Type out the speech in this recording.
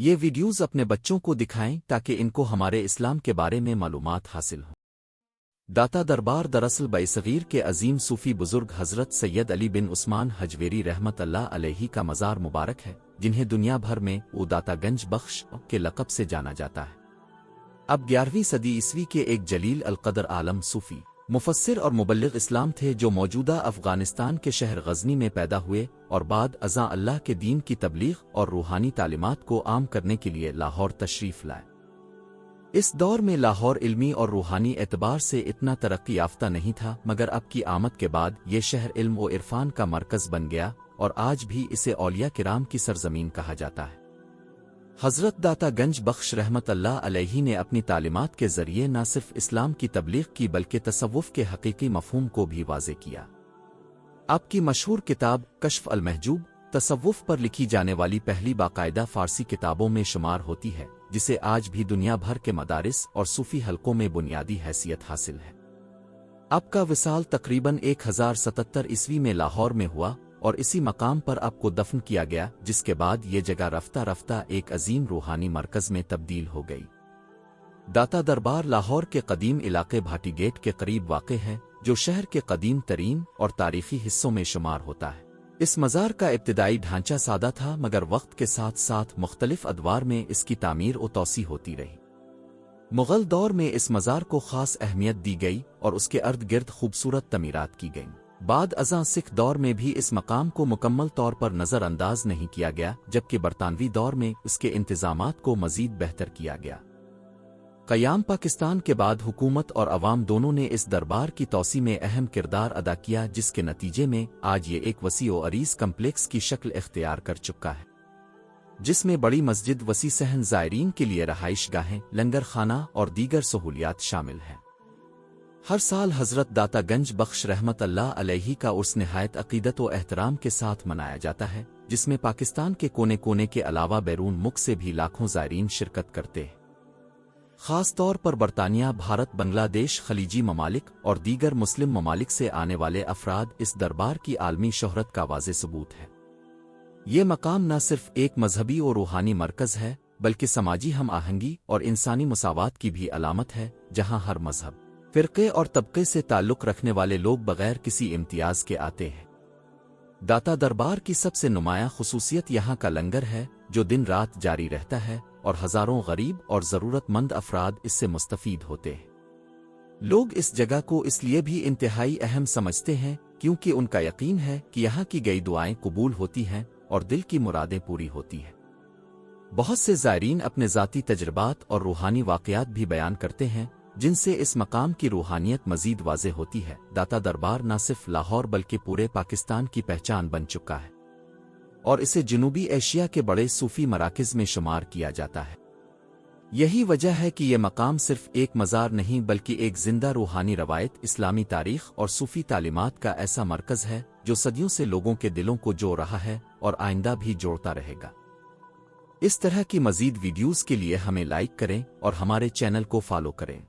یہ ویڈیوز اپنے بچوں کو دکھائیں تاکہ ان کو ہمارے اسلام کے بارے میں معلومات حاصل ہوں۔ داتا دربار دراصل بصغیر کے عظیم صوفی بزرگ حضرت سید علی بن عثمان حجویری رحمت اللہ علیہ کا مزار مبارک ہے، جنہیں دنیا بھر میں او داتا گنج بخش کے لقب سے جانا جاتا ہے۔ اب 11ویں صدی عیسوی کے ایک جلیل القدر عالم صوفی مفسر اور مبلغ اسلام تھے جو موجودہ افغانستان کے شہر غزنی میں پیدا ہوئے اور بعد ازاں اللہ کے دین کی تبلیغ اور روحانی تعلیمات کو عام کرنے کے لیے لاہور تشریف لائے۔ اس دور میں لاہور علمی اور روحانی اعتبار سے اتنا ترقی یافتہ نہیں تھا، مگر اب کی آمد کے بعد یہ شہر علم و عرفان کا مرکز بن گیا اور آج بھی اسے اولیاء کرام کی سرزمین کہا جاتا ہے۔ حضرت داتا گنج بخش رحمت اللہ علیہ نے اپنی تعلیمات کے ذریعے نہ صرف اسلام کی تبلیغ کی بلکہ تصوف کے حقیقی مفہوم کو بھی واضح کیا۔ آپ کی مشہور کتاب کشف المحجوب تصوف پر لکھی جانے والی پہلی باقاعدہ فارسی کتابوں میں شمار ہوتی ہے، جسے آج بھی دنیا بھر کے مدارس اور صوفی حلقوں میں بنیادی حیثیت حاصل ہے۔ آپ کا وصال تقریباً 1077 عیسوی میں لاہور میں ہوا اور اسی مقام پر آپ کو دفن کیا گیا، جس کے بعد یہ جگہ رفتہ رفتہ ایک عظیم روحانی مرکز میں تبدیل ہو گئی۔ داتا دربار لاہور کے قدیم علاقے بھاٹی گیٹ کے قریب واقع ہے، جو شہر کے قدیم ترین اور تاریخی حصوں میں شمار ہوتا ہے۔ اس مزار کا ابتدائی ڈھانچہ سادہ تھا، مگر وقت کے ساتھ ساتھ مختلف ادوار میں اس کی تعمیر و توسیع ہوتی رہی۔ مغل دور میں اس مزار کو خاص اہمیت دی گئی اور اس کے ارد گرد خوبصورت تعمیرات کی گئیں۔ بعد ازاں سکھ دور میں بھی اس مقام کو مکمل طور پر نظر انداز نہیں کیا گیا، جبکہ برطانوی دور میں اس کے انتظامات کو مزید بہتر کیا گیا۔ قیام پاکستان کے بعد حکومت اور عوام دونوں نے اس دربار کی توسیع میں اہم کردار ادا کیا، جس کے نتیجے میں آج یہ ایک وسیع و عریض کمپلیکس کی شکل اختیار کر چکا ہے، جس میں بڑی مسجد، وسیع صحن، زائرین کے لیے رہائش گاہیں، لنگر خانہ اور دیگر سہولیات شامل ہیں۔ ہر سال حضرت داتا گنج بخش رحمت اللہ علیہ کا عرس نہایت عقیدت و احترام کے ساتھ منایا جاتا ہے، جس میں پاکستان کے کونے کونے کے علاوہ بیرون ملک سے بھی لاکھوں زائرین شرکت کرتے ہیں۔ خاص طور پر برطانیہ، بھارت، بنگلہ دیش، خلیجی ممالک اور دیگر مسلم ممالک سے آنے والے افراد اس دربار کی عالمی شہرت کا واضح ثبوت ہے۔ یہ مقام نہ صرف ایک مذہبی اور روحانی مرکز ہے، بلکہ سماجی ہم آہنگی اور انسانی مساوات کی بھی علامت ہے، جہاں ہر مذہب، فرقے اور طبقے سے تعلق رکھنے والے لوگ بغیر کسی امتیاز کے آتے ہیں۔ داتا دربار کی سب سے نمایاں خصوصیت یہاں کا لنگر ہے، جو دن رات جاری رہتا ہے اور ہزاروں غریب اور ضرورت مند افراد اس سے مستفید ہوتے ہیں۔ لوگ اس جگہ کو اس لیے بھی انتہائی اہم سمجھتے ہیں کیونکہ ان کا یقین ہے کہ یہاں کی گئی دعائیں قبول ہوتی ہیں اور دل کی مرادیں پوری ہوتی ہیں۔ بہت سے زائرین اپنے ذاتی تجربات اور روحانی واقعات بھی بیان کرتے ہیں، جن سے اس مقام کی روحانیت مزید واضح ہوتی ہے۔ داتا دربار نہ صرف لاہور بلکہ پورے پاکستان کی پہچان بن چکا ہے اور اسے جنوبی ایشیا کے بڑے صوفی مراکز میں شمار کیا جاتا ہے۔ یہی وجہ ہے کہ یہ مقام صرف ایک مزار نہیں بلکہ ایک زندہ روحانی روایت، اسلامی تاریخ اور صوفی تعلیمات کا ایسا مرکز ہے جو صدیوں سے لوگوں کے دلوں کو جوڑ رہا ہے اور آئندہ بھی جوڑتا رہے گا۔ اس طرح کی مزید ویڈیوز کے لیے ہمیں لائک کریں اور ہمارے چینل کو فالو کریں۔